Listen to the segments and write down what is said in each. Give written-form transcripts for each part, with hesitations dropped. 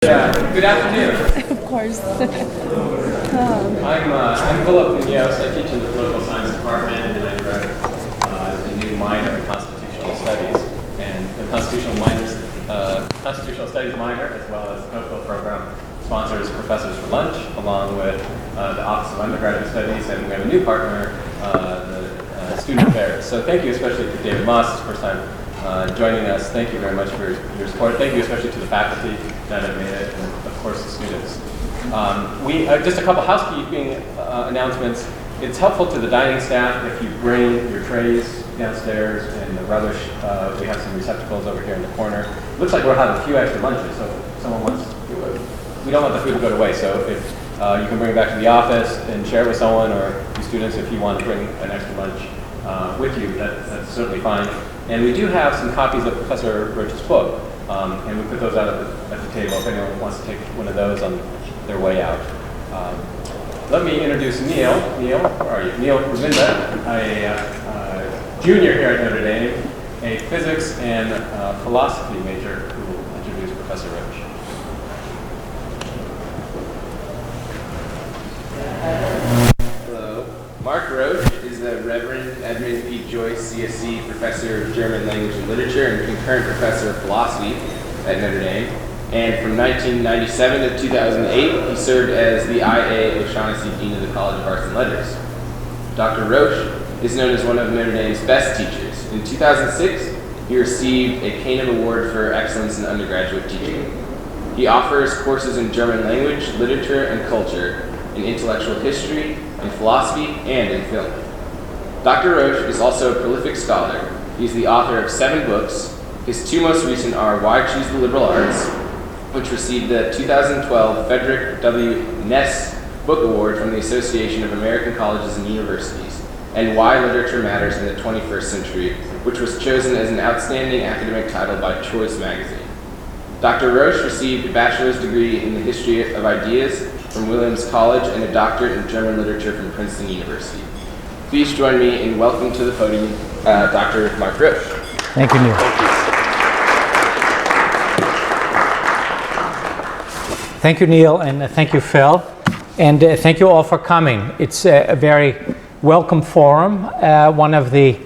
Yeah, good afternoon. Of course. I'm Philip Munoz. I teach in the political science department, and I direct the new minor in constitutional studies. And the constitutional studies minor, as well as the postgraduate program, sponsors Professors for Lunch, along with the Office of Undergraduate Studies, and we have a new partner, the Student Affairs. So thank you especially to David Moss, his first time joining us. Thank you very much for your support. Thank you especially to the faculty that have made it, and of course the students. Just a couple housekeeping announcements. It's helpful to the dining staff if you bring your trays downstairs and the rubbish. We have some receptacles over here in the corner. Looks like we'll have a few extra lunches, so if someone wants we don't want the food to go to waste, so if you can bring it back to the office and share it with someone, or you students, if you want to bring an extra lunch with you, that's certainly fine. And we do have some copies of Professor Roche's book, and we put those out at the table if anyone wants to take one of those on their way out. Let me introduce Neil. Neil, where are you? Neil Ravinda, a junior here at Notre Dame, a physics and philosophy major who will introduce Professor Roche. Hello. Mark Roche is the Reverend Edmund P. Joyce, CSC Professor of German Language and Literature and concurrent Professor of Philosophy at Notre Dame. And from 1997 to 2008, he served as the I.A. O'Shaughnessy Dean of the College of Arts and Letters. Dr. Roche is known as one of Notre Dame's best teachers. In 2006, he received a Canaan Award for Excellence in Undergraduate Teaching. He offers courses in German language, literature, and culture, in intellectual history, in philosophy, and in film. Dr. Roche is also a prolific scholar. He's the author of 7 books. His 2 most recent are Why Choose the Liberal Arts, which received the 2012 Frederick W. Ness Book Award from the Association of American Colleges and Universities, and Why Literature Matters in the 21st Century, which was chosen as an outstanding academic title by Choice magazine. Dr. Roche received a bachelor's degree in the history of ideas from Williams College and a doctorate in German literature from Princeton University. Please join me in welcoming to the podium Dr. Mark Roche. Thank you, Neil. Thank you, Neil, and thank you, Phil. And thank you all for coming. It's a very welcome forum. One of the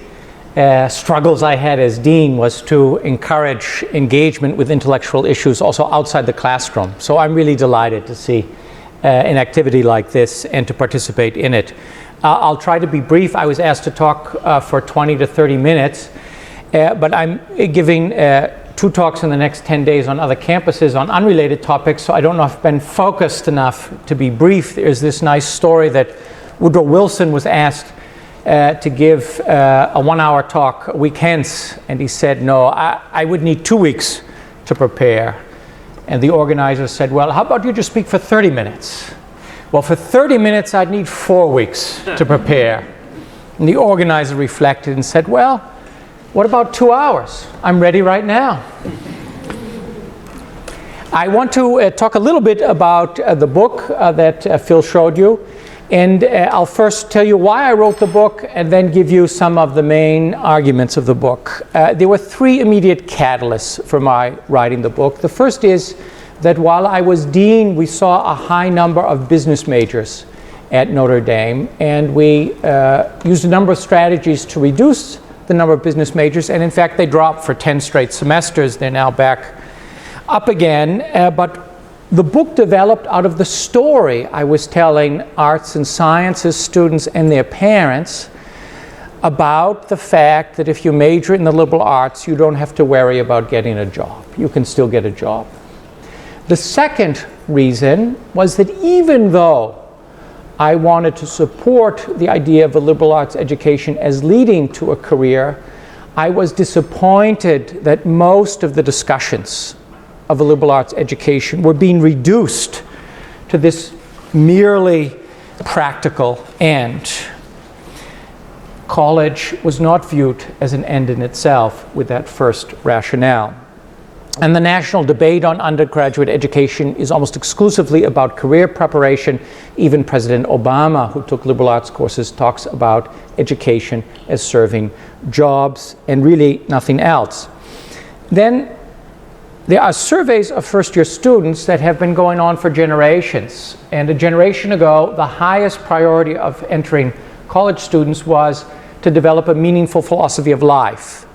struggles I had as dean was to encourage engagement with intellectual issues also outside the classroom. So I'm really delighted to see an activity like this and to participate in it. I'll try to be brief. I was asked to talk for 20 to 30 minutes, but I'm giving 2 talks in the next 10 days on other campuses on unrelated topics, so I don't know if I've been focused enough to be brief. There's this nice story that Woodrow Wilson was asked to give a 1-hour talk a week hence, and he said, no, I would need 2 weeks to prepare. And the organizer said, well, how about you just speak for 30 minutes? Well, for 30 minutes, I'd need 4 weeks to prepare. And the organizer reflected and said, well, what about 2 hours? I'm ready right now. I want to talk a little bit about the book that Phil showed you. And I'll first tell you why I wrote the book and then give you some of the main arguments of the book. There were 3 immediate catalysts for my writing the book. The first is that while I was dean, we saw a high number of business majors at Notre Dame, and we used a number of strategies to reduce the number of business majors, and in fact they dropped for 10 straight semesters. They're now back up again, but the book developed out of the story I was telling arts and sciences students and their parents about the fact that if you major in the liberal arts, you don't have to worry about getting a job. You can still get a job. The second reason was that even though I wanted to support the idea of a liberal arts education as leading to a career, I was disappointed that most of the discussions of a liberal arts education were being reduced to this merely practical end. College was not viewed as an end in itself with that first rationale. And the national debate on undergraduate education is almost exclusively about career preparation. Even President Obama, who took liberal arts courses, talks about education as serving jobs and really nothing else. Then there are surveys of first-year students that have been going on for generations. And a generation ago, the highest priority of entering college students was to develop a meaningful philosophy of life.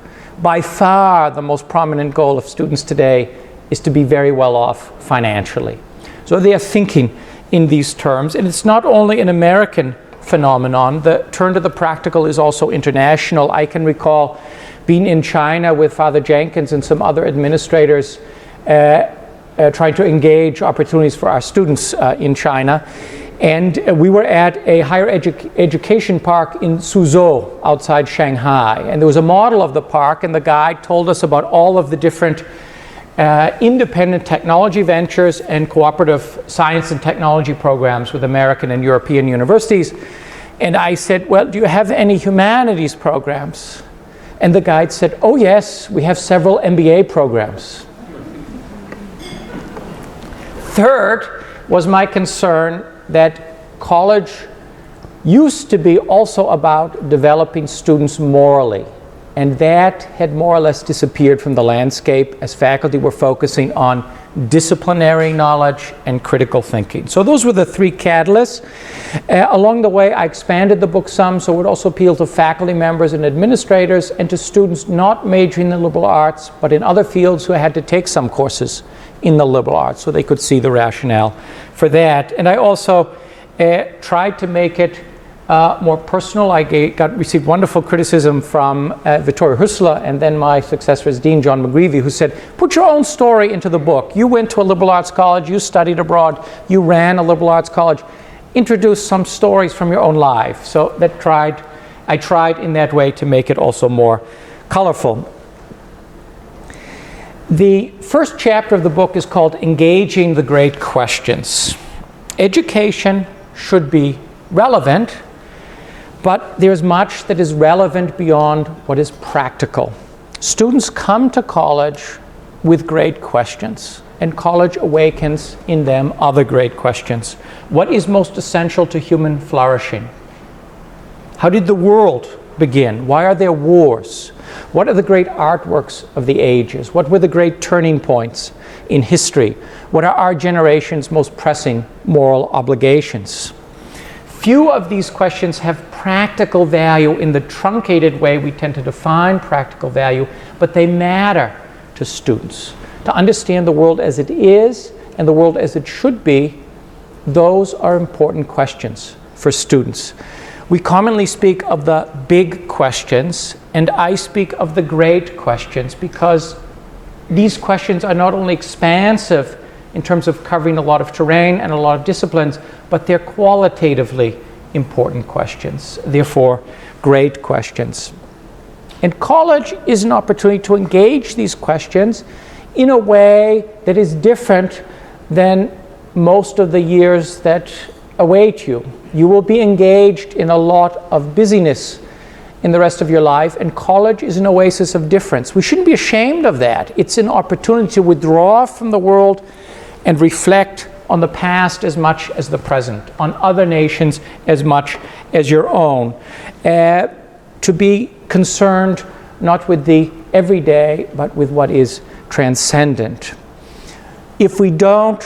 By far, the most prominent goal of students today is to be very well off financially. So they are thinking in these terms, and it's not only an American phenomenon. The turn to the practical is also international. I can recall being in China with Father Jenkins and some other administrators trying to engage opportunities for our students in China. And we were at a higher education park in Suzhou outside Shanghai. And there was a model of the park, and the guide told us about all of the different independent technology ventures and cooperative science and technology programs with American and European universities. And I said, well, do you have any humanities programs? And the guide said, oh yes, we have several MBA programs. Third was my concern that college used to be also about developing students morally. And that had more or less disappeared from the landscape as faculty were focusing on disciplinary knowledge and critical thinking. So those were the three catalysts. Along the way, I expanded the book some, so it would also appeal to faculty members and administrators and to students not majoring in the liberal arts, but in other fields who had to take some courses in the liberal arts, so they could see the rationale for that. And I also tried to make it more personal. I received wonderful criticism from Vittorio Hussler and then my successor as Dean, John McGreevy, who said, put your own story into the book. You went to a liberal arts college, you studied abroad, you ran a liberal arts college. Introduce some stories from your own life. So I tried in that way to make it also more colorful. The first chapter of the book is called Engaging the Great Questions. Education should be relevant, but there's much that is relevant beyond what is practical. Students come to college with great questions, and college awakens in them other great questions. What is most essential to human flourishing? How did the world begin? Why are there wars? What are the great artworks of the ages? What were the great turning points in history? What are our generation's most pressing moral obligations? Few of these questions have practical value in the truncated way we tend to define practical value, but they matter to students. To understand the world as it is and the world as it should be, those are important questions for students. We commonly speak of the big questions, and I speak of the great questions because these questions are not only expansive in terms of covering a lot of terrain and a lot of disciplines, but they're qualitatively important questions, therefore great questions. And college is an opportunity to engage these questions in a way that is different than most of the years that await you. You will be engaged in a lot of busyness in the rest of your life, and college is an oasis of difference. We shouldn't be ashamed of that. It's an opportunity to withdraw from the world and reflect on the past as much as the present, on other nations as much as your own. To be concerned not with the everyday, but with what is transcendent. If we don't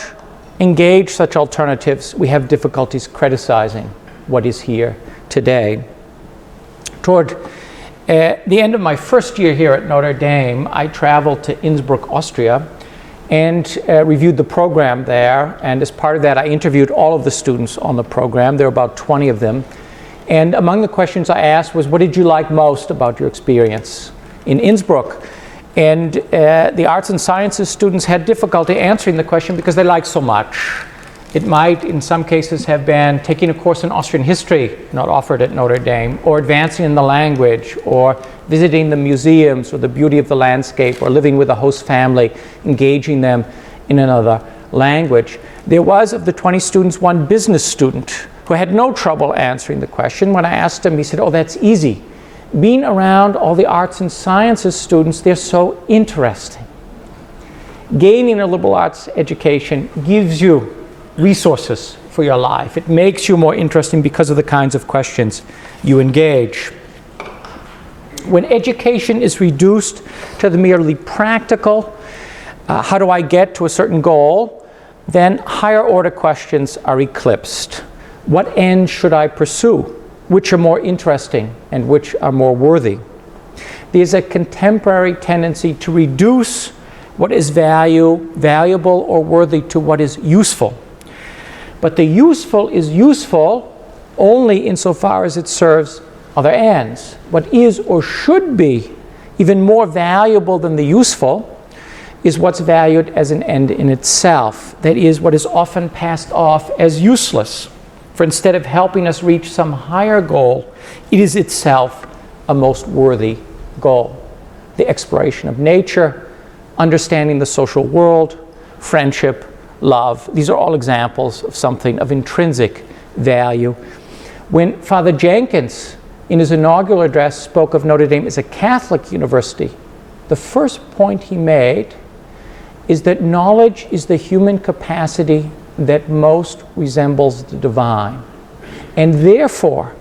engage such alternatives, we have difficulties criticizing what is here today. Toward the end of my first year here at Notre Dame, I traveled to Innsbruck, Austria, and reviewed the program there. And as part of that, I interviewed all of the students on the program. There were about 20 of them. And among the questions I asked was, what did you like most about your experience in Innsbruck? And the arts and sciences students had difficulty answering the question because they liked so much. It might, in some cases, have been taking a course in Austrian history, not offered at Notre Dame, or advancing in the language, or visiting the museums, or the beauty of the landscape, or living with a host family, engaging them in another language. There was, of the 20 students, one business student who had no trouble answering the question. When I asked him, he said, oh, that's easy. Being around all the arts and sciences students, they're so interesting. Gaining a liberal arts education gives you resources for your life. It makes you more interesting because of the kinds of questions you engage. When education is reduced to the merely practical, how do I get to a certain goal, then higher order questions are eclipsed. What end should I pursue? Which are more interesting and which are more worthy? There's a contemporary tendency to reduce what is valuable or worthy to what is useful. But the useful is useful only insofar as it serves other ends. What is or should be even more valuable than the useful is what's valued as an end in itself. That is, what is often passed off as useless. For instead of helping us reach some higher goal, it is itself a most worthy goal. The exploration of nature, understanding the social world, friendship, love. These are all examples of something of intrinsic value. When Father Jenkins, in his inaugural address, spoke of Notre Dame as a Catholic university, the first point he made is that knowledge is the human capacity that most resembles the divine. And therefore,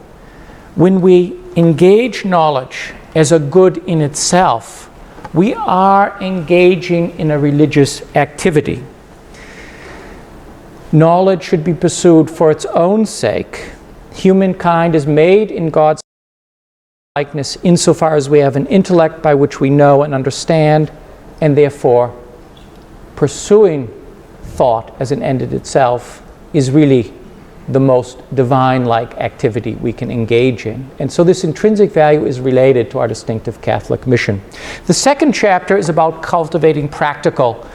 when we engage knowledge as a good in itself, we are engaging in a religious activity. Knowledge should be pursued for its own sake. Humankind is made in God's likeness insofar as we have an intellect by which we know and understand, and therefore pursuing thought as an end in itself is really the most divine-like activity we can engage in. And so this intrinsic value is related to our distinctive Catholic mission. The second chapter is about cultivating practical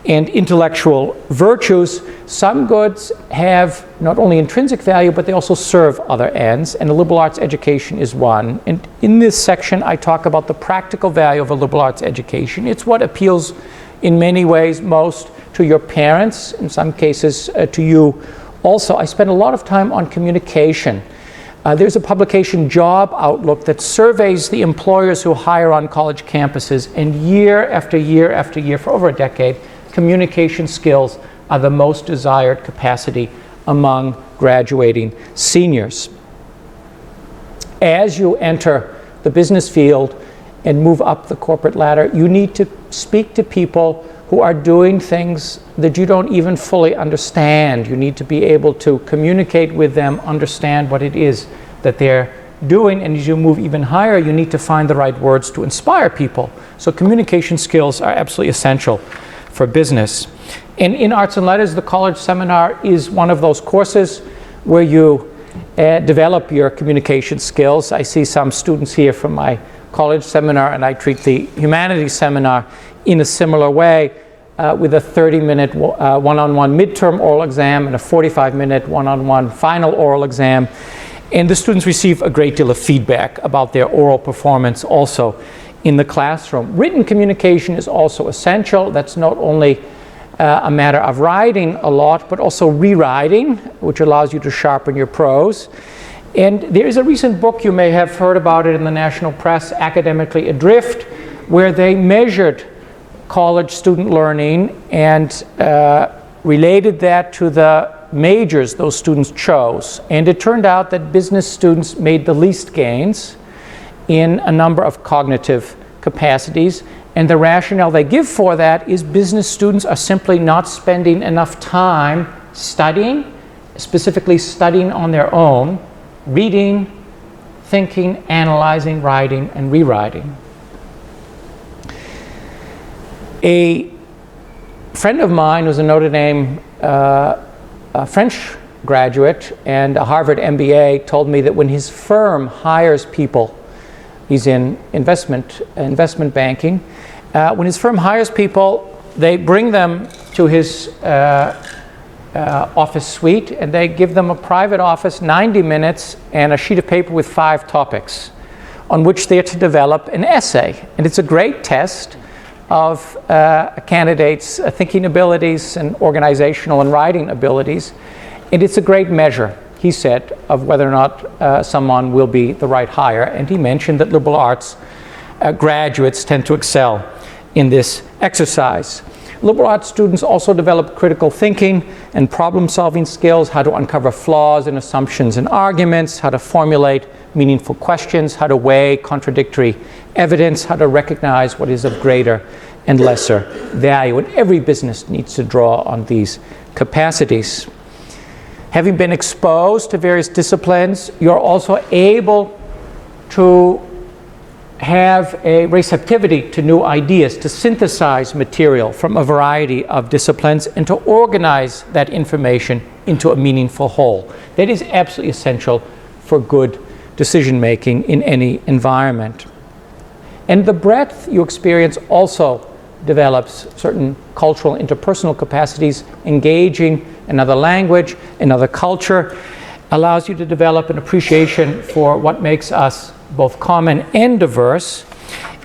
and intellectual virtues. Some goods have not only intrinsic value, but they also serve other ends, and a liberal arts education is one. And in this section, I talk about the practical value of a liberal arts education. It's what appeals in many ways most to your parents, in some cases to you also. I spend a lot of time on communication. There's a publication, Job Outlook, that surveys the employers who hire on college campuses, and year after year after year, for over a decade, communication skills are the most desired capacity among graduating seniors. As you enter the business field and move up the corporate ladder, you need to speak to people who are doing things that you don't even fully understand. You need to be able to communicate with them, understand what it is that they're doing, and as you move even higher, you need to find the right words to inspire people. So communication skills are absolutely essential for business. And in Arts and Letters, the college seminar is one of those courses where you develop your communication skills. I see some students here from my college seminar, and I treat the humanities seminar in a similar way, with a 30-minute one-on-one midterm oral exam and a 45-minute one-on-one final oral exam. And the students receive a great deal of feedback about their oral performance also in the classroom. Written communication is also essential. That's not only a matter of writing a lot, but also rewriting, which allows you to sharpen your prose. And there is a recent book, you may have heard about it in the national press, Academically Adrift, where they measured college student learning and related that to the majors those students chose. And it turned out that business students made the least gains in a number of cognitive capacities. And the rationale they give for that is business students are simply not spending enough time studying, specifically studying on their own, reading, thinking, analyzing, writing, and rewriting. A friend of mine who's a Notre Dame French graduate and a Harvard MBA told me that when his firm hires people, he's in investment banking, when his firm hires people, they bring them to his office suite, and they give them a private office, 90 minutes, and a sheet of paper with 5 topics on which they're to develop an essay. And it's a great test of a candidate's thinking abilities and organizational and writing abilities. And it's a great measure, he said, of whether or not someone will be the right hire. And he mentioned that liberal arts graduates tend to excel in this exercise. Liberal arts students also develop critical thinking and problem-solving skills, how to uncover flaws in assumptions and arguments, how to formulate meaningful questions, how to weigh contradictory evidence, how to recognize what is of greater and lesser value. And every business needs to draw on these capacities. Having been exposed to various disciplines, you're also able to have a receptivity to new ideas, to synthesize material from a variety of disciplines, and to organize that information into a meaningful whole. That is absolutely essential for good decision making in any environment. And the breadth you experience also develops certain cultural interpersonal capacities. Engaging another language, another culture, allows you to develop an appreciation for what makes us both common and diverse,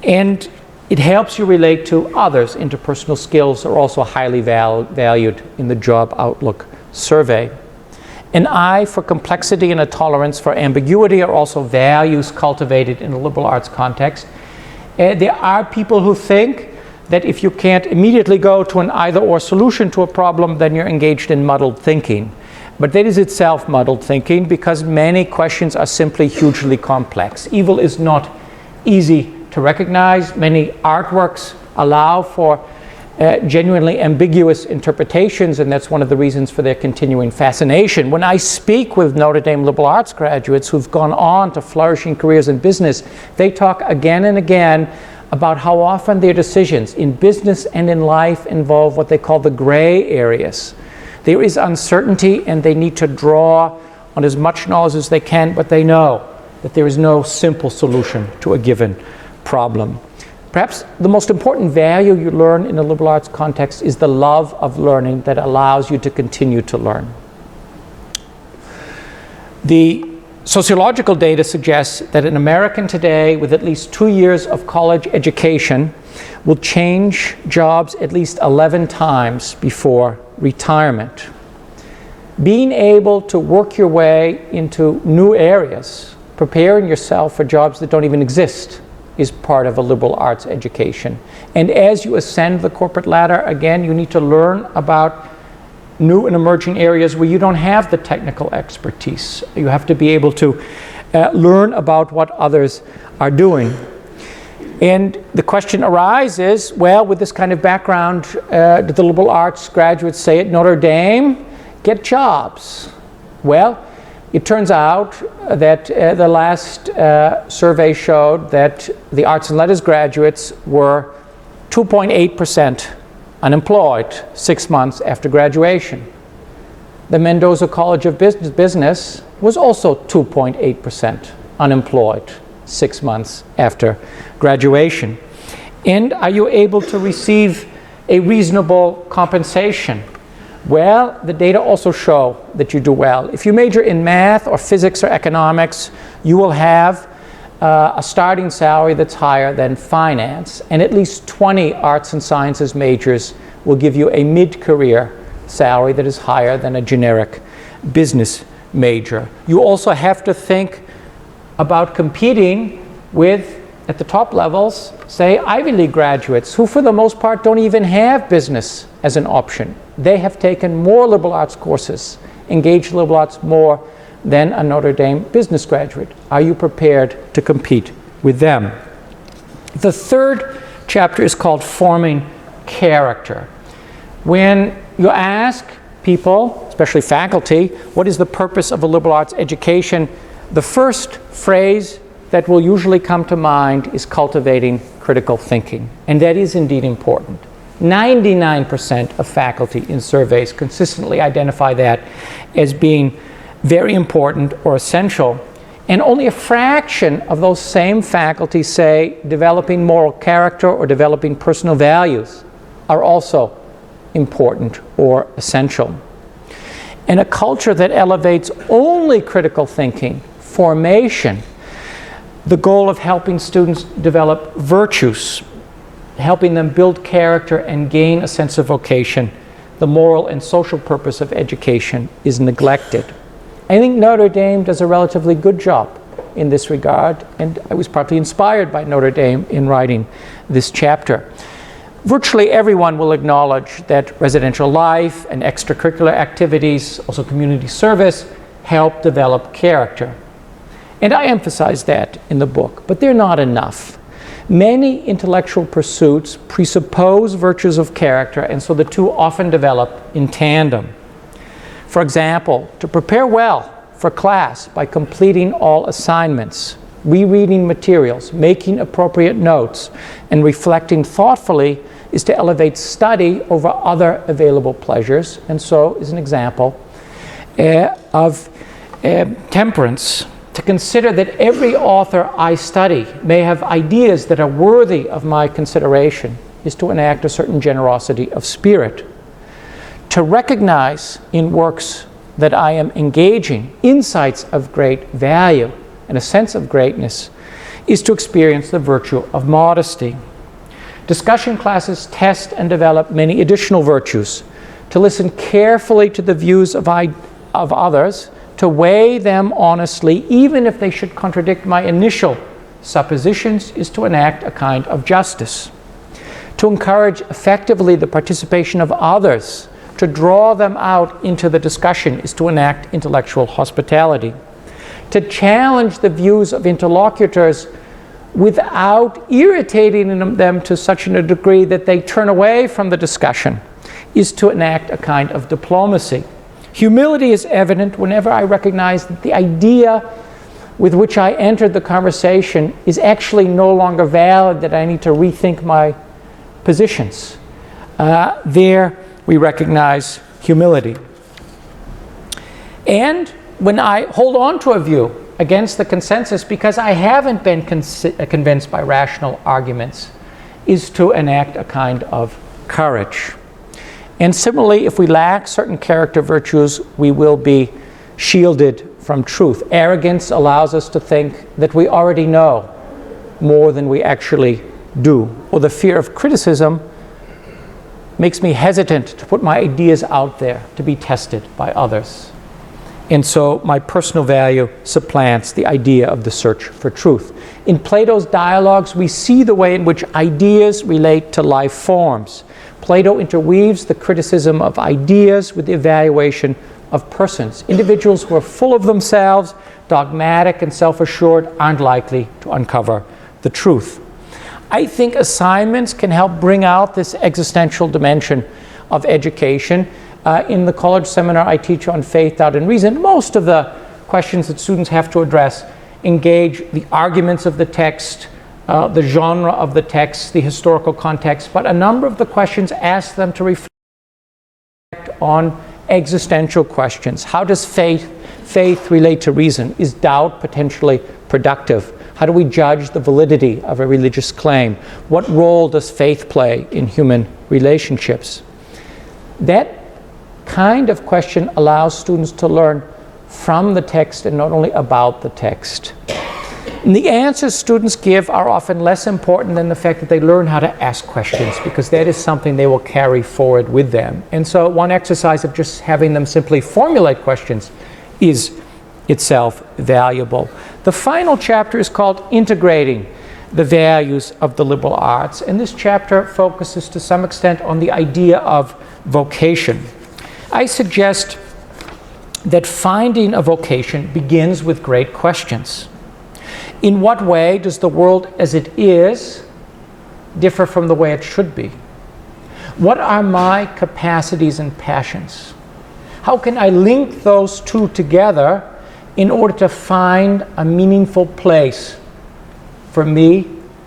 and it helps you relate to others. Interpersonal skills are also highly valued in the Job Outlook survey. An eye for complexity and a tolerance for ambiguity are also values cultivated in a liberal arts context. There are people who think that if you can't immediately go to an either-or solution to a problem, then you're engaged in muddled thinking. But that is itself muddled thinking, because many questions are simply hugely complex. Evil is not easy to recognize. Many artworks allow for genuinely ambiguous interpretations, and that's one of the reasons for their continuing fascination. When I speak with Notre Dame liberal arts graduates who've gone on to flourishing careers in business, they talk again and again about how often their decisions in business and in life involve what they call the gray areas. There is uncertainty, and they need to draw on as much knowledge as they can, but they know that there is no simple solution to a given problem. Perhaps the most important value you learn in a liberal arts context is the love of learning that allows you to continue to learn. The sociological data suggests that an American today with at least 2 years of college education will change jobs at least 11 times before retirement. Being able to work your way into new areas, preparing yourself for jobs that don't even exist, is part of a liberal arts education. And as you ascend the corporate ladder, again, you need to learn about new and emerging areas where you don't have the technical expertise. You have to be able to learn about what others are doing. And the question arises, well, with this kind of background, do the liberal arts graduates say at Notre Dame, get jobs? Well, it turns out that the last survey showed that the arts and letters graduates were 2.8% unemployed 6 months after graduation. The Mendoza College of Business was also 2.8% unemployed 6 months after graduation. And are you able to receive a reasonable compensation? Well, the data also show that you do well. If you major in math or physics or economics, you will have a starting salary that's higher than finance, and at least 20 arts and sciences majors will give you a mid-career salary that is higher than a generic business major. You also have to think about competing with, at the top levels, say Ivy League graduates who for the most part don't even have business as an option. They have taken more liberal arts courses, engaged liberal arts more than a Notre Dame business graduate. Are you prepared to compete with them? The third chapter is called Forming Character. When you ask people, especially faculty, what is the purpose of a liberal arts education, the first phrase that will usually come to mind is cultivating critical thinking. And that is indeed important. 99% of faculty in surveys consistently identify that as being very important or essential. And only a fraction of those same faculty say developing moral character or developing personal values are also important or essential. And a culture that elevates only critical thinking, formation, the goal of helping students develop virtues, helping them build character and gain a sense of vocation, the moral and social purpose of education is neglected. I think Notre Dame does a relatively good job in this regard, and I was partly inspired by Notre Dame in writing this chapter. Virtually everyone will acknowledge that residential life and extracurricular activities, also community service, help develop character. And I emphasize that in the book, but they're not enough. Many intellectual pursuits presuppose virtues of character, and so the two often develop in tandem. For example, to prepare well for class by completing all assignments, rereading materials, making appropriate notes, and reflecting thoughtfully is to elevate study over other available pleasures, and so is an example of temperance. To consider that every author I study may have ideas that are worthy of my consideration is to enact a certain generosity of spirit. To recognize in works that I am engaging insights of great value and a sense of greatness is to experience the virtue of modesty. Discussion classes test and develop many additional virtues. To listen carefully to the views of others, to weigh them honestly, even if they should contradict my initial suppositions, is to enact a kind of justice. To encourage effectively the participation of others, to draw them out into the discussion, is to enact intellectual hospitality. To challenge the views of interlocutors without irritating them to such a degree that they turn away from the discussion is to enact a kind of diplomacy. Humility is evident whenever I recognize that the idea with which I entered the conversation is actually no longer valid, that I need to rethink my positions. There we recognize humility. And when I hold on to a view against the consensus because I haven't been convinced by rational arguments, is to enact a kind of courage. And similarly, if we lack certain character virtues, we will be shielded from truth. Arrogance allows us to think that we already know more than we actually do. Or the fear of criticism makes me hesitant to put my ideas out there to be tested by others. And so my personal value supplants the idea of the search for truth. In Plato's dialogues, we see the way in which ideas relate to life forms. Plato interweaves the criticism of ideas with the evaluation of persons. Individuals who are full of themselves, dogmatic and self-assured, aren't likely to uncover the truth. I think assignments can help bring out this existential dimension of education. In the college seminar I teach on faith, doubt, and reason, most of the questions that students have to address engage the arguments of the text, the genre of the text, the historical context, but a number of the questions ask them to reflect on existential questions. How does faith relate to reason? Is doubt potentially productive? How do we judge the validity of a religious claim? What role does faith play in human relationships? That kind of question allows students to learn from the text and not only about the text. And the answers students give are often less important than the fact that they learn how to ask questions, because that is something they will carry forward with them. And so one exercise of just having them simply formulate questions is itself valuable. The final chapter is called Integrating the Values of the Liberal Arts, and this chapter focuses to some extent on the idea of vocation. I suggest that finding a vocation begins with great questions. In what way does the world as it is differ from the way it should be? What are my capacities and passions? How can I link those two together in order to find a meaningful place for me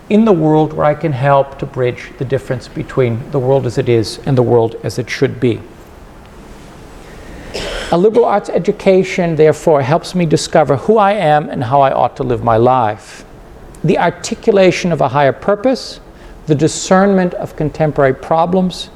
in the world where I can help to bridge the difference between the world as it is and the world as it should be? A liberal arts education, therefore, helps me discover who I am and how I ought to live my life. The articulation of a higher purpose, the discernment of contemporary problems,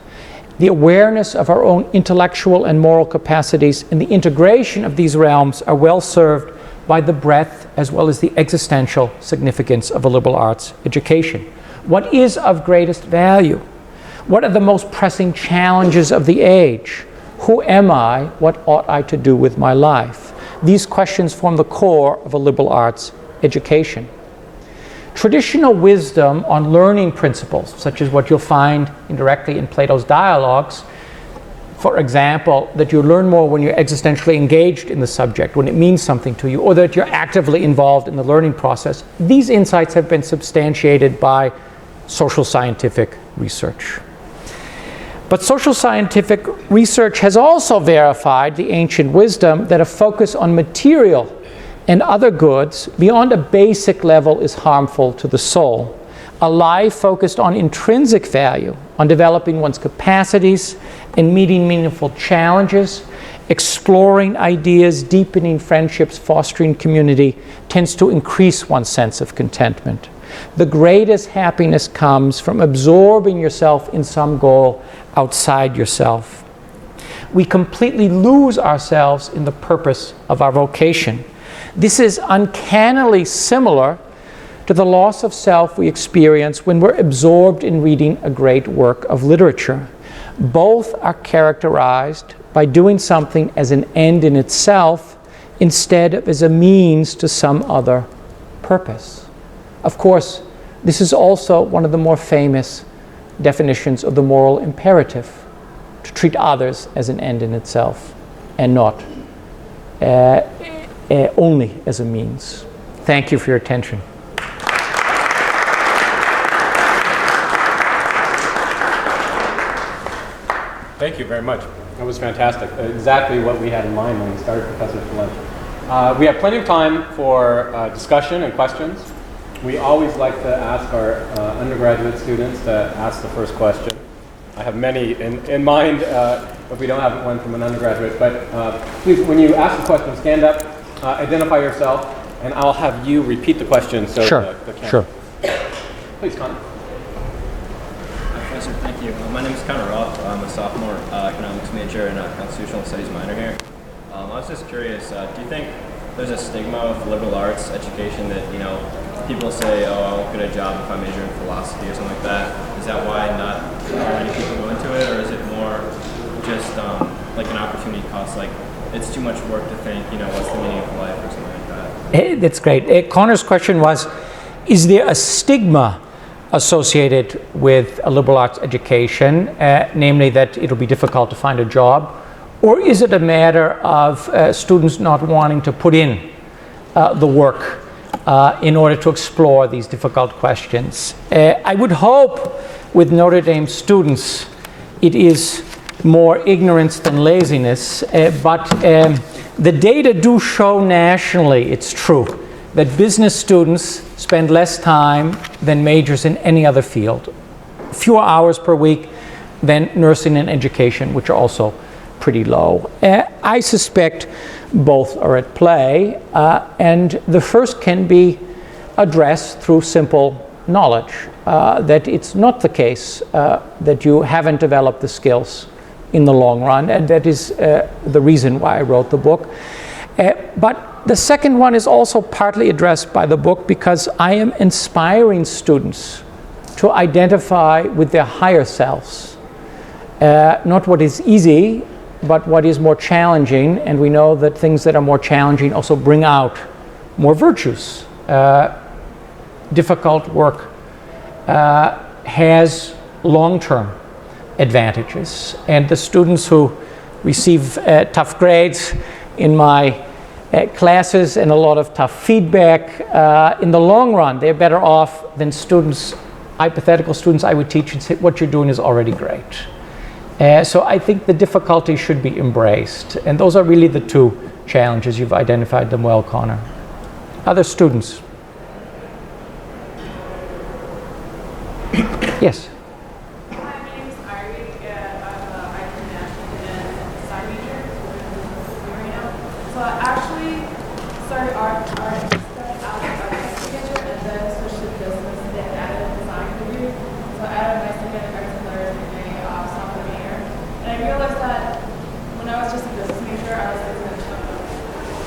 the awareness of our own intellectual and moral capacities, and the integration of these realms are well served by the breadth as well as the existential significance of a liberal arts education. What is of greatest value? What are the most pressing challenges of the age? Who am I? What ought I to do with my life? These questions form the core of a liberal arts education. Traditional wisdom on learning principles, such as what you'll find indirectly in Plato's dialogues, For example, that you learn more when you're existentially engaged in the subject, when it means something to you, or that you're actively involved in the learning process. These insights have been substantiated by social scientific research. But social scientific research has also verified the ancient wisdom that a focus on material and other goods beyond a basic level is harmful to the soul. A life focused on intrinsic value, on developing one's capacities and meeting meaningful challenges, exploring ideas, deepening friendships, fostering community, tends to increase one's sense of contentment. The greatest happiness comes from absorbing yourself in some goal outside yourself. We completely lose ourselves in the purpose of our vocation. This is uncannily similar to the loss of self we experience when we're absorbed in reading a great work of literature. Both are characterized by doing something as an end in itself instead of as a means to some other purpose. Of course, this is also one of the more famous definitions of the moral imperative, to treat others as an end in itself and not only as a means. Thank you for your attention. Thank you very much. That was fantastic. Exactly what we had in mind when we started Professors for Lunch. We have plenty of time for discussion and questions. We always like to ask our undergraduate students to ask the first question. I have many in mind if we don't have one from an undergraduate, but please, when you ask the question, stand up, identify yourself, and I'll have you repeat the question. So Sure. Sure. Please, Connor. Professor, thank you. My name is Connor Roth. I'm a sophomore economics major and a constitutional studies minor here. I was just curious, do you think there's a stigma with liberal arts education that, people say, oh, I won't get a job if I major in philosophy or something like that? Is that why not many people go into it, or is it more just like an opportunity cost, like it's too much work to think, what's the meaning of life or something like that? Hey, that's great. Connor's question was, is there a stigma associated with a liberal arts education, namely that it'll be difficult to find a job, or is it a matter of students not wanting to put in the work in order to explore these difficult questions? I would hope with Notre Dame students it is more ignorance than laziness, but the data do show nationally, it's true, that business students spend less time than majors in any other field, fewer hours per week than nursing and education, which are also pretty low. I suspect both are at play, and the first can be addressed through simple knowledge, that it's not the case that you haven't developed the skills in the long run, and that is the reason why I wrote the book. But the second one is also partly addressed by the book because I am inspiring students to identify with their higher selves, not what is easy, but what is more challenging, and we know that things that are more challenging also bring out more virtues. Difficult work has long-term advantages, and the students who receive tough grades in my classes and a lot of tough feedback, in the long run they're better off than students, hypothetical students I would teach and say what you're doing is already great. So I think the difficulty should be embraced, and those are really the two challenges. You've identified them well, Connor. Other students? Yes. Hi, my name is Ari. I'm an international and design major right now. So I actually started art study out of architecture major and then switched to business and then added a design degree. So I added my second arts and letters degree sophomore year. And I realized that when I was just a business major, I was thinking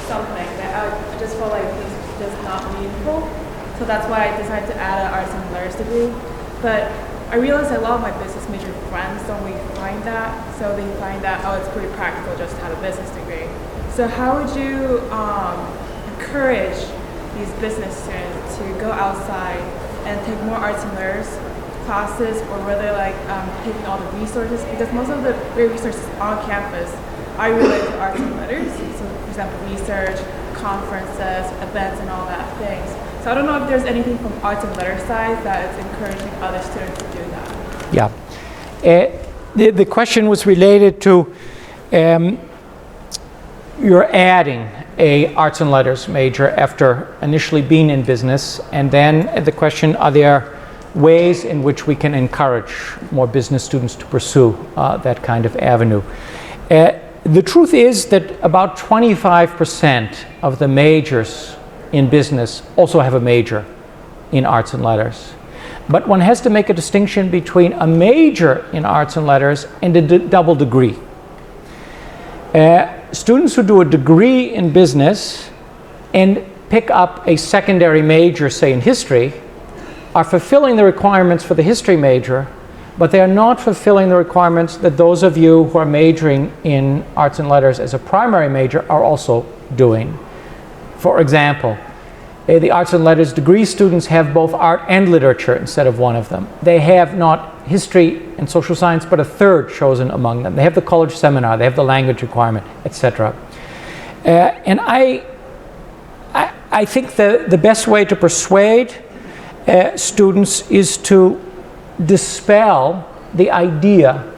something that I just felt like this was just not meaningful. So that's why I decided to add an arts and letters degree. But I realized a lot of my business major friends don't really find that. So they find that, oh, it's pretty practical just to have a business degree. So how would you encourage these business students to go outside and take more arts and letters classes or whether like taking all the resources, because most of the resources on campus are related to arts and letters. So for example, research, conferences, events, and all that things. So I don't know if there's anything from arts and letters side that is encouraging other students to do that. Yeah. The question was related to you're adding a arts and letters major after initially being in business, and then the question, are there ways in which we can encourage more business students to pursue that kind of avenue? The truth is that about 25% of the majors in business also have a major in arts and letters. But one has to make a distinction between a major in arts and letters and a double degree. Students who do a degree in business and pick up a secondary major, say in history, are fulfilling the requirements for the history major, but they are not fulfilling the requirements that those of you who are majoring in arts and letters as a primary major are also doing. For example, the arts and letters degree students have both art and literature instead of one of them. They have not history and social science, but a third chosen among them. They have the college seminar, they have the language requirement, etc. And I think the best way to persuade students is to dispel the idea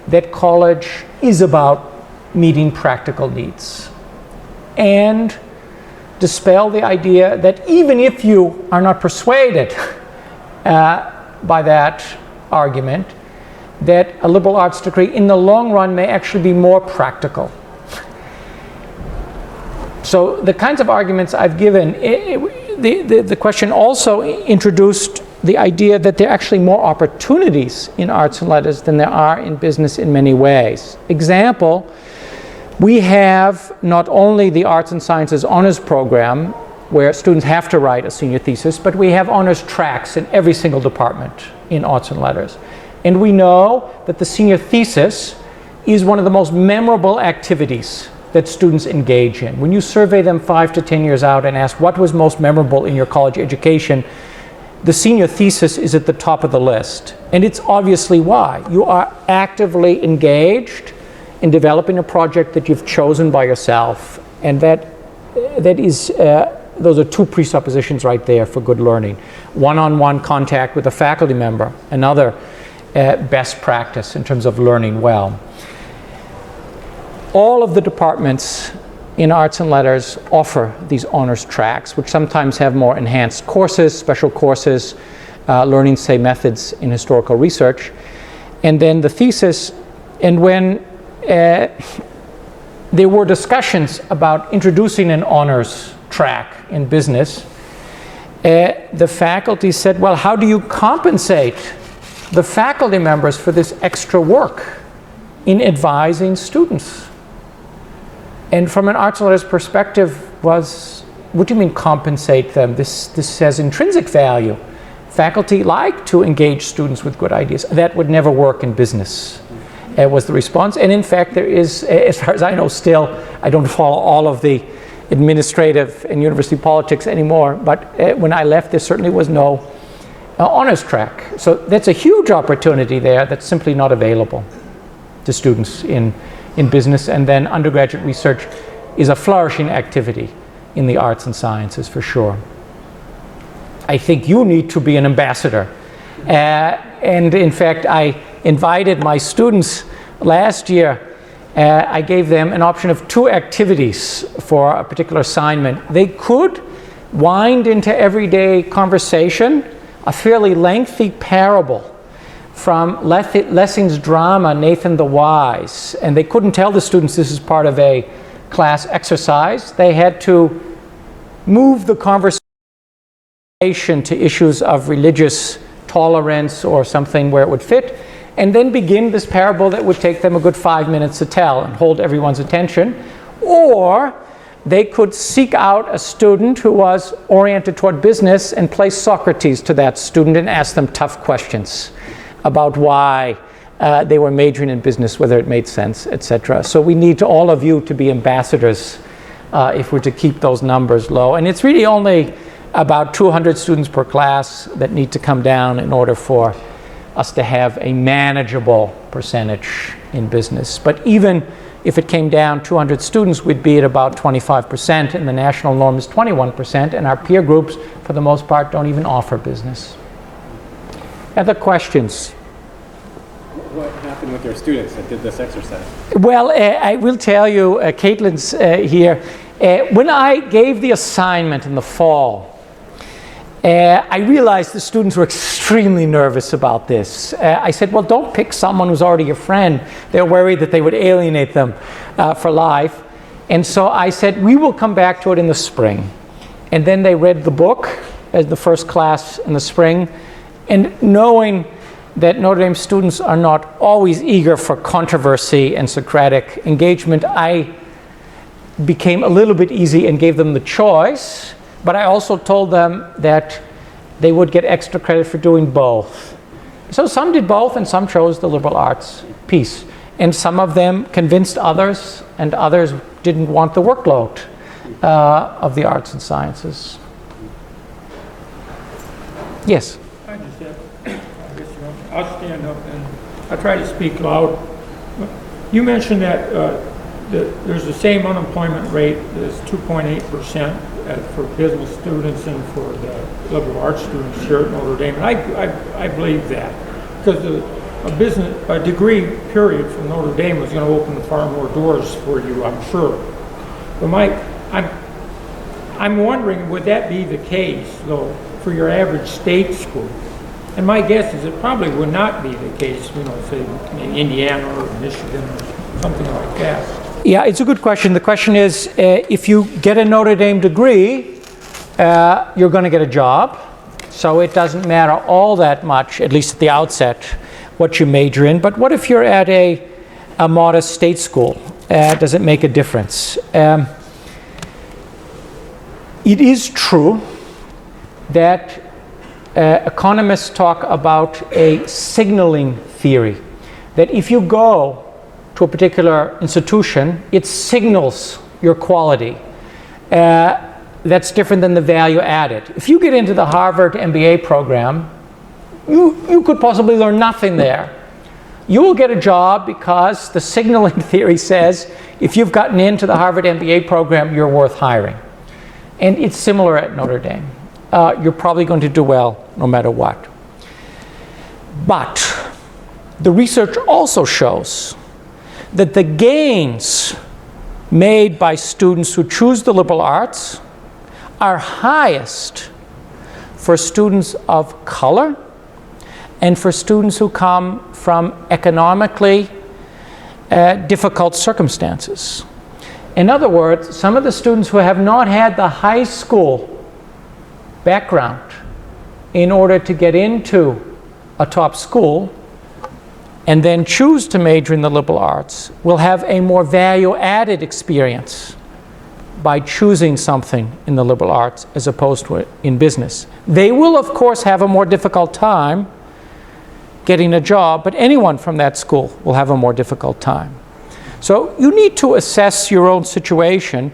that college is about meeting practical needs, and dispel the idea that even if you are not persuaded by that argument, that a liberal arts degree in the long run may actually be more practical. So the kinds of arguments I've given, the question also introduced the idea that there are actually more opportunities in arts and letters than there are in business in many ways. Example, we have not only the Arts and Sciences Honors Program, where students have to write a senior thesis, but we have honors tracks in every single department in arts and letters. And we know that the senior thesis is one of the most memorable activities that students engage in. When you survey them 5 to 10 years out and ask what was most memorable in your college education, the senior thesis is at the top of the list. And it's obviously why. You are actively engaged in developing a project that you've chosen by yourself, and that is those are two presuppositions right there for good learning. One-on-one contact with a faculty member, another best practice in terms of learning well. All of the departments in arts and letters offer these honors tracks, which sometimes have more enhanced courses, special courses, learning, say, methods in historical research, and then the thesis. And when there were discussions about introducing an honors track in business, the faculty said, well, how do you compensate the faculty members for this extra work in advising students? And from an arts and letters perspective was, what do you mean compensate them? This has intrinsic value. Faculty like to engage students with good ideas. That would never work in business. Was the response. And in fact, there is, as far as I know still, I don't follow all of the administrative and university politics anymore, but when I left, there certainly was no honors track. So that's a huge opportunity there that's simply not available to students in business. And then undergraduate research is a flourishing activity in the arts and sciences for sure. I think you need to be an ambassador. And in fact, I invited my students last year. I gave them an option of 2 activities for a particular assignment. They could wind into everyday conversation a fairly lengthy parable from Lessing's drama, Nathan the Wise. And they couldn't tell the students this is part of a class exercise. They had to move the conversation to issues of religious tolerance or something where it would fit, and then begin this parable that would take them a good 5 minutes to tell and hold everyone's attention. Or they could seek out a student who was oriented toward business and play Socrates to that student and ask them tough questions about why they were majoring in business, whether it made sense, etc. So we need all of you to be ambassadors if we're to keep those numbers low. And it's really only about 200 students per class that need to come down in order for us to have a manageable percentage in business. But even if it came down 200 students, we'd be at about 25%, and the national norm is 21%, and our peer groups, for the most part, don't even offer business. Other questions? What happened with your students that did this exercise? Well, I will tell you, Caitlin's here. When I gave the assignment in the fall, I realized the students were extremely nervous about this. I said, well, don't pick someone who's already your friend. They're worried that they would alienate them for life. And so I said, we will come back to it in the spring. And then they read the book as the first class in the spring. And knowing that Notre Dame students are not always eager for controversy and Socratic engagement, I became a little bit easy and gave them the choice. But I also told them that they would get extra credit for doing both. So some did both, and some chose the liberal arts piece. And some of them convinced others, and others didn't want the workload of the arts and sciences. Yes? I just have, I'll stand up and I'll try to speak loud. You mentioned that there's the same unemployment rate as 2.8% for business students and for the liberal arts students here at Notre Dame. And I believe that, because a degree period from Notre Dame was going to open far more doors for you, I'm sure. But I'm wondering, would that be the case, though, for your average state school? And my guess is it probably would not be the case, say in Indiana or Michigan or something like that. Yeah, it's a good question. The question is, if you get a Notre Dame degree, you're going to get a job. So it doesn't matter all that much, at least at the outset, what you major in. But what if you're at a modest state school? Does it make a difference? It is true that economists talk about a signaling theory, that if you go to a particular institution, it signals your quality. That's different than the value added. If you get into the Harvard MBA program, you could possibly learn nothing there. You will get a job because the signaling theory says if you've gotten into the Harvard MBA program, you're worth hiring. And it's similar at Notre Dame. You're probably going to do well no matter what. But the research also shows that the gains made by students who choose the liberal arts are highest for students of color and for students who come from economically difficult circumstances. In other words, some of the students who have not had the high school background in order to get into a top school and then choose to major in the liberal arts will have a more value-added experience by choosing something in the liberal arts as opposed to in business. They will, of course, have a more difficult time getting a job, but anyone from that school will have a more difficult time. So you need to assess your own situation,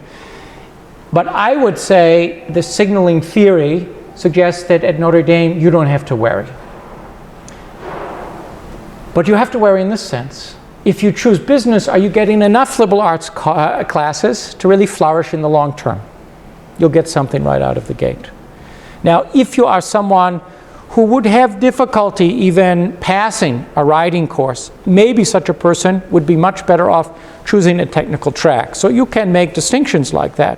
but I would say the signaling theory suggests that at Notre Dame you don't have to worry. But you have to worry in this sense. If you choose business, are you getting enough liberal arts classes to really flourish in the long term? You'll get something right out of the gate. Now, if you are someone who would have difficulty even passing a writing course, maybe such a person would be much better off choosing a technical track. So you can make distinctions like that.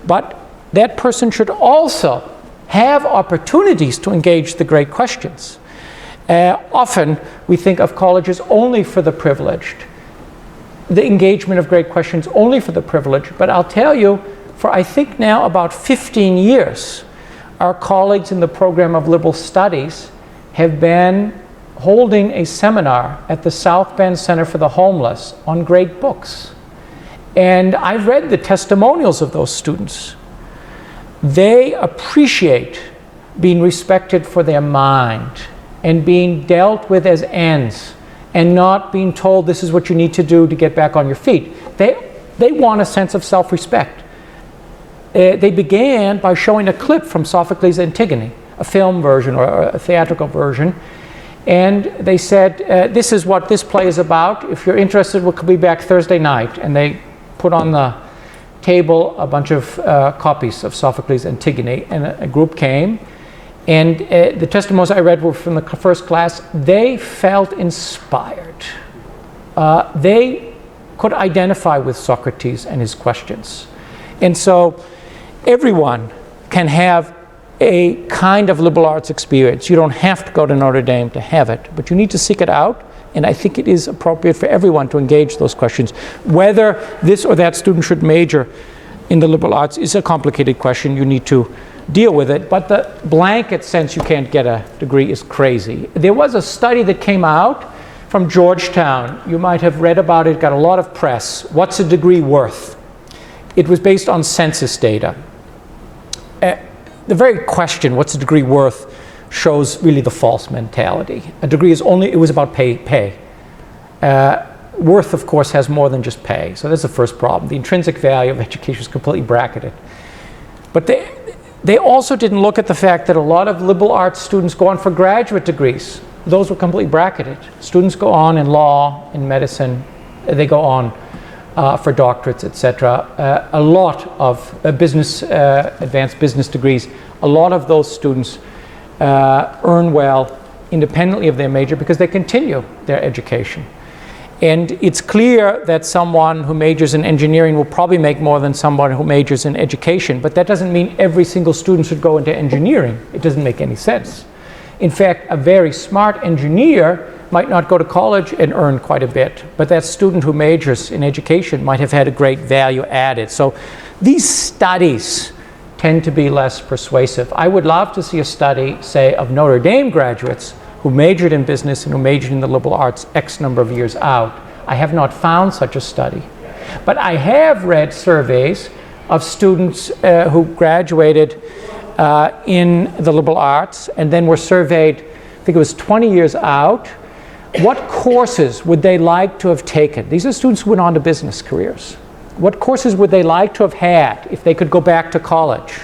But that person should also have opportunities to engage the great questions. Often we think of colleges only for the privileged, the engagement of great questions only for the privileged. But I'll tell you, for I think now about 15 years, our colleagues in the program of liberal studies have been holding a seminar at the South Bend Center for the Homeless on great books. And I've read the testimonials of those students. They appreciate being respected for their mind and being dealt with as ends and not being told this is what you need to do to get back on your feet. They want a sense of self-respect. They began by showing a clip from Sophocles' Antigone, a film version or a theatrical version, And they said, this is what this play is about. If you're interested, we'll be back Thursday night. And they put on the table a bunch of copies of Sophocles and Antigone, and a group came. And the testimonies I read were from the first class. They felt inspired. They could identify with Socrates and his questions. And so everyone can have a kind of liberal arts experience. You don't have to go to Notre Dame to have it, but you need to seek it out. And I think it is appropriate for everyone to engage those questions. Whether this or that student should major in the liberal arts is a complicated question. You need to deal with it. But the blanket sense you can't get a degree is crazy. There was a study that came out from Georgetown. You might have read about it, got a lot of press. What's a degree worth? It was based on census data. The very question, what's a degree worth, shows really the false mentality. A degree is only, it was about pay. Worth, of course, has more than just pay. So that's the first problem. The intrinsic value of education is completely bracketed. But they also didn't look at the fact that a lot of liberal arts students go on for graduate degrees. Those were completely bracketed. Students go on in law, in medicine, they go on for doctorates, etc. A lot of advanced business degrees, a lot of those students earn well independently of their major because they continue their education. And it's clear that someone who majors in engineering will probably make more than someone who majors in education, but that doesn't mean every single student should go into engineering. It doesn't make any sense. In fact, a very smart engineer might not go to college and earn quite a bit, but that student who majors in education might have had a great value added. So these studies tend to be less persuasive. I would love to see a study, say, of Notre Dame graduates who majored in business and who majored in the liberal arts X number of years out. I have not found such a study. But I have read surveys of students who graduated in the liberal arts and then were surveyed, I think it was 20 years out. What courses would they like to have taken? These are students who went on to business careers. What courses would they like to have had if they could go back to college?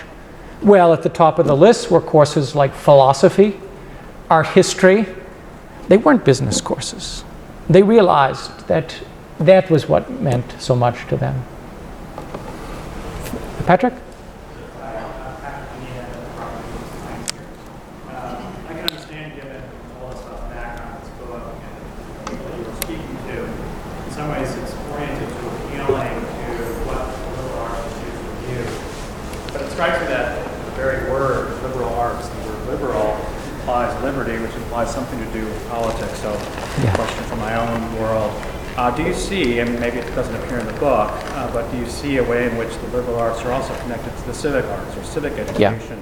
Well, at the top of the list were courses like philosophy, art history. They weren't business courses. They realized that that was what meant so much to them. Patrick? I can understand, given all this stuff background in this book and what you were speaking to, in some ways it's oriented to appealing to what liberal arts is used for you. But it strikes me that the very word liberal arts, the word liberal, implies liberty, which implies something to do with politics. So, a question from my own world. Do you see, and maybe it doesn't appear in the book, but do you see a way in which the liberal arts are also connected to the civic arts or civic education?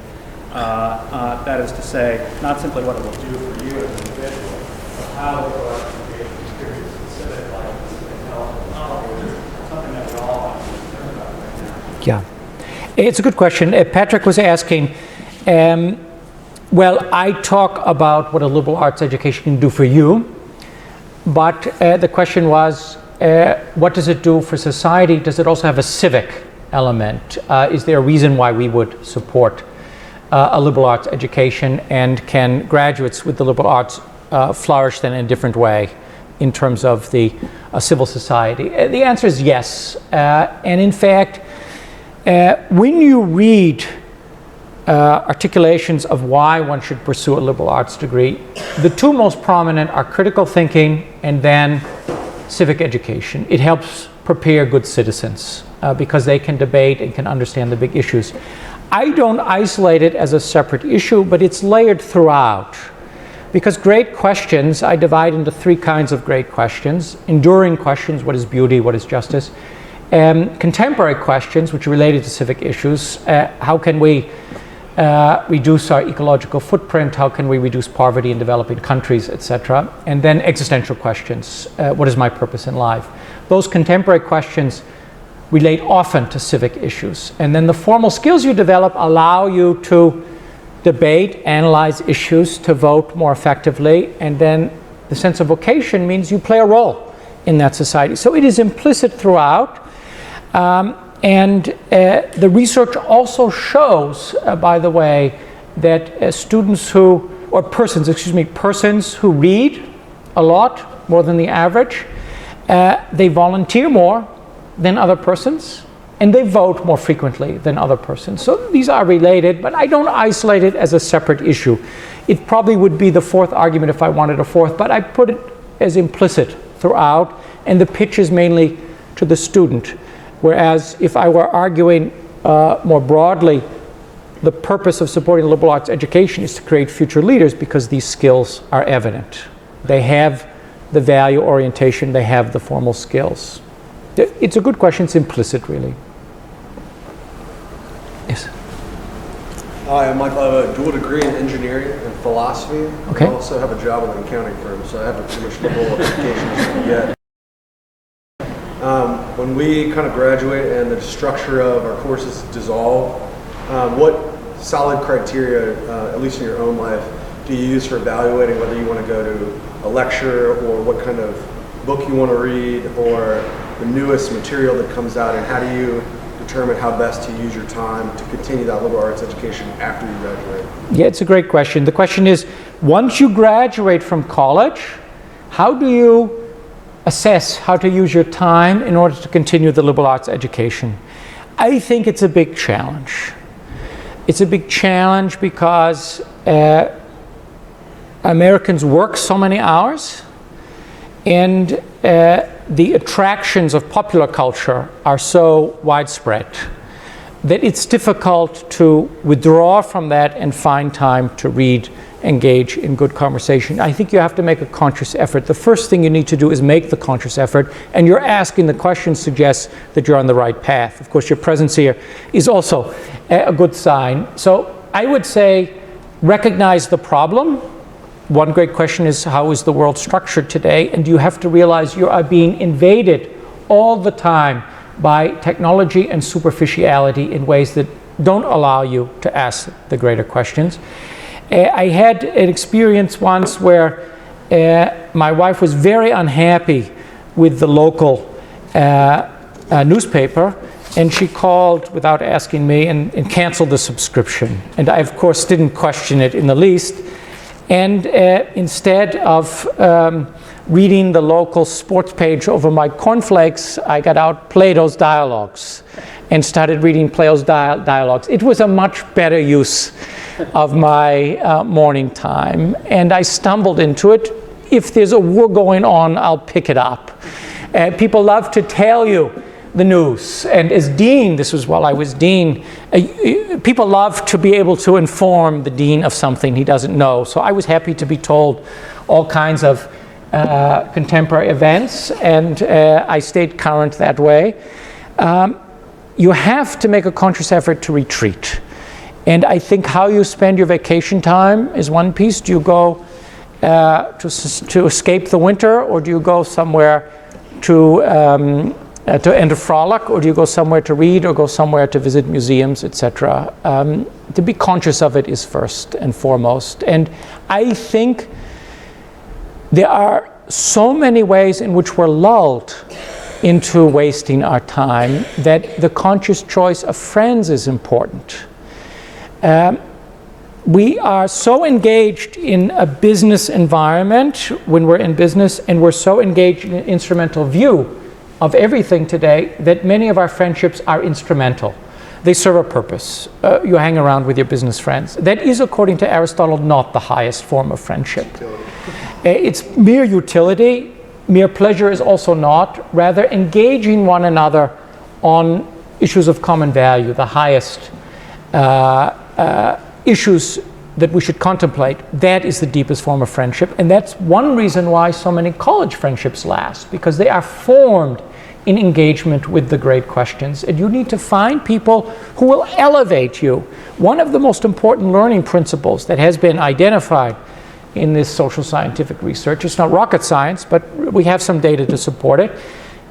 Yeah. That is to say, not simply what it will do for you as an individual, but how the liberal arts education experiences the civic life, the civic health, which is something that we all have to concern about right now. Yeah. It's a good question. Patrick was asking, well, I talk about what a liberal arts education can do for you, but the question was, what does it do for society? Does it also have a civic element? Is there a reason why we would support a liberal arts education, and can graduates with the liberal arts flourish then in a different way in terms of the civil society? The answer is yes. And in fact, when you read articulations of why one should pursue a liberal arts degree, the two most prominent are critical thinking and then civic education. It helps prepare good citizens because they can debate and can understand the big issues. I don't isolate it as a separate issue, but it's layered throughout. Because great questions, I divide into three kinds of great questions. Enduring questions, what is beauty, what is justice? Contemporary questions, which are related to civic issues. How can we reduce our ecological footprint? How can we reduce poverty in developing countries, etc.? And then existential questions. What is my purpose in life? Those contemporary questions relate often to civic issues. And then the formal skills you develop allow you to debate, analyze issues, to vote more effectively. And then the sense of vocation means you play a role in that society. So it is implicit throughout. And the research also shows, by the way, that students who or persons who read a lot, more than the average. They volunteer more than other persons, and they vote more frequently than other persons. So these are related, but I don't isolate it as a separate issue. It probably would be the fourth argument if I wanted a fourth, but I put it as implicit throughout, and the pitch is mainly to the student. Whereas if I were arguing more broadly, the purpose of supporting liberal arts education is to create future leaders because these skills are evident. They have the value orientation, they have the formal skills. It's a good question, it's implicit really. Yes? Hi, I'm Michael. I have a dual degree in engineering and philosophy. Okay. I also have a job in an accounting firm, so I have pretty much liberal education as you can get. When we kind of graduate and the structure of our courses dissolve, what solid criteria, at least in your own life, do you use for evaluating whether you want to go to a lecture or what kind of book you want to read or the newest material that comes out, and how do you determine how best to use your time to continue that liberal arts education after you graduate? Yeah, it's a great question. The question is, once you graduate from college, how do you assess how to use your time in order to continue the liberal arts education? I think it's a big challenge. It's a big challenge because Americans work so many hours, and the attractions of popular culture are so widespread that it's difficult to withdraw from that and find time to read, engage in good conversation. I think you have to make a conscious effort. The first thing you need to do is make the conscious effort, and your asking the question suggests that you're on the right path. Of course, your presence here is also a good sign. So I would say recognize the problem. One great question is, how is the world structured today? And you have to realize you are being invaded all the time by technology and superficiality in ways that don't allow you to ask the greater questions. I had an experience once where my wife was very unhappy with the local newspaper, and she called without asking me and canceled the subscription. And I, of course, didn't question it in the least. And instead of reading the local sports page over my cornflakes, I got out Plato's Dialogues and started reading Plato's Dialogues. It was a much better use of my morning time, and I stumbled into it. If there's a war going on, I'll pick it up. People love to tell you the news, and as dean, this was while I was dean, people love to be able to inform the dean of something he doesn't know. So I was happy to be told all kinds of contemporary events, and I stayed current that way. You have to make a conscious effort to retreat. And I think how you spend your vacation time is one piece. Do you go to escape the winter, or do you go somewhere to end a frolic, or do you go somewhere to read, or go somewhere to visit museums, etc.? To be conscious of it is first and foremost. And I think there are so many ways in which we're lulled into wasting our time that the conscious choice of friends is important. We are so engaged in a business environment when we're in business, and we're so engaged in an instrumental view of everything today that many of our friendships are instrumental. They serve a purpose. You hang around with your business friends. That is, according to Aristotle, not the highest form of friendship. It's mere utility. Mere pleasure is also not. Rather, engaging one another on issues of common value, the highest issues that we should contemplate, that is the deepest form of friendship. And that's one reason why so many college friendships last, because they are formed in engagement with the great questions. And you need to find people who will elevate you. One of the most important learning principles that has been identified in this social scientific research, it's not rocket science, but we have some data to support it,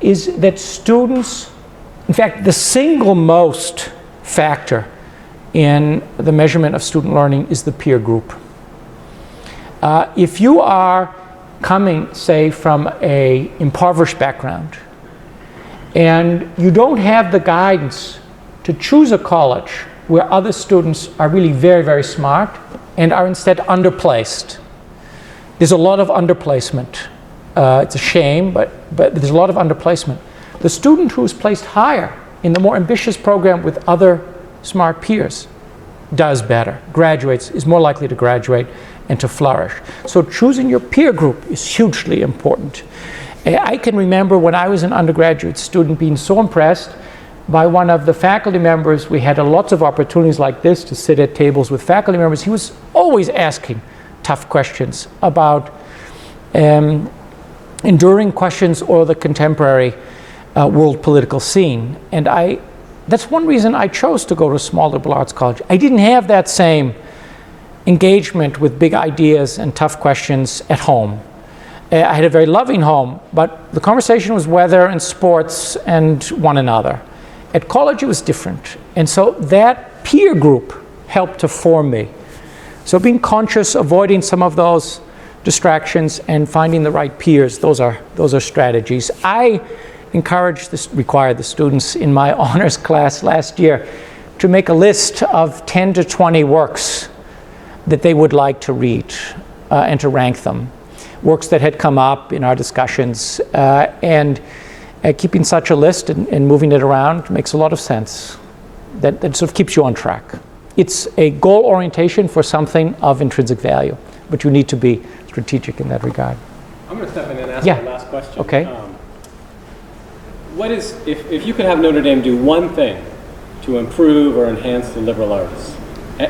is that students, in fact, the single most factor in the measurement of student learning is the peer group. If you are coming, say, from an impoverished background, and you don't have the guidance to choose a college where other students are really very, very smart, and are instead underplaced. There's a lot of underplacement. It's a shame, but there's a lot of underplacement. The student who is placed higher in the more ambitious program with other smart peers does better, graduates, is more likely to graduate and to flourish. So choosing your peer group is hugely important. I can remember when I was an undergraduate student being so impressed by one of the faculty members. We had lots of opportunities like this to sit at tables with faculty members. He was always asking tough questions about enduring questions or the contemporary world political scene. And that's one reason I chose to go to a small liberal arts college. I didn't have that same engagement with big ideas and tough questions at home. I had a very loving home, but the conversation was weather and sports and one another. At college it was different. And so that peer group helped to form me. So being conscious, avoiding some of those distractions and finding the right peers, those are strategies. I required the students in my honors class last year to make a list of 10 to 20 works that they would like to read and to rank them. Works that had come up in our discussions, and keeping such a list and moving it around makes a lot of sense. That sort of keeps you on track. It's a goal orientation for something of intrinsic value, but you need to be strategic in that regard. I'm going to step in and ask Yeah. my last question. Okay. What is, if you could have Notre Dame do one thing to improve or enhance the liberal arts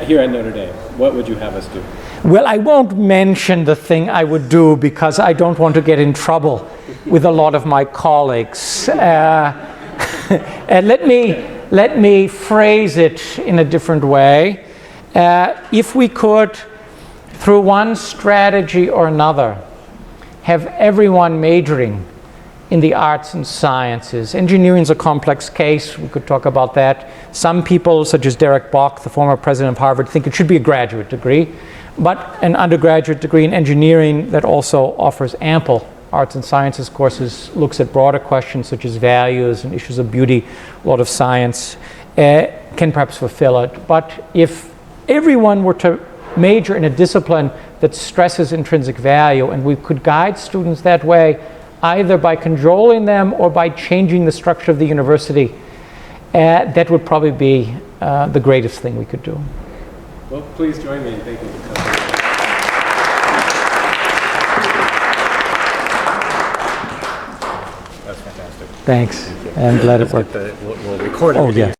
here at Notre Dame, what would you have us do? Well, I won't mention the thing I would do because I don't want to get in trouble with a lot of my colleagues. And let me phrase it in a different way. If we could, through one strategy or another, have everyone majoring in the arts and sciences. Engineering is a complex case. We could talk about that. Some people, such as Derek Bok, the former president of Harvard, think it should be a graduate degree, but an undergraduate degree in engineering that also offers ample arts and sciences courses, looks at broader questions such as values and issues of beauty, a lot of science, can perhaps fulfill it. But if everyone were to major in a discipline that stresses intrinsic value, and we could guide students that way, either by cajoling them or by changing the structure of the university, that would probably be the greatest thing we could do. Well, please join me in thanking the company. That's fantastic. Thanks. I'm glad it worked. We'll record it. Oh, yeah.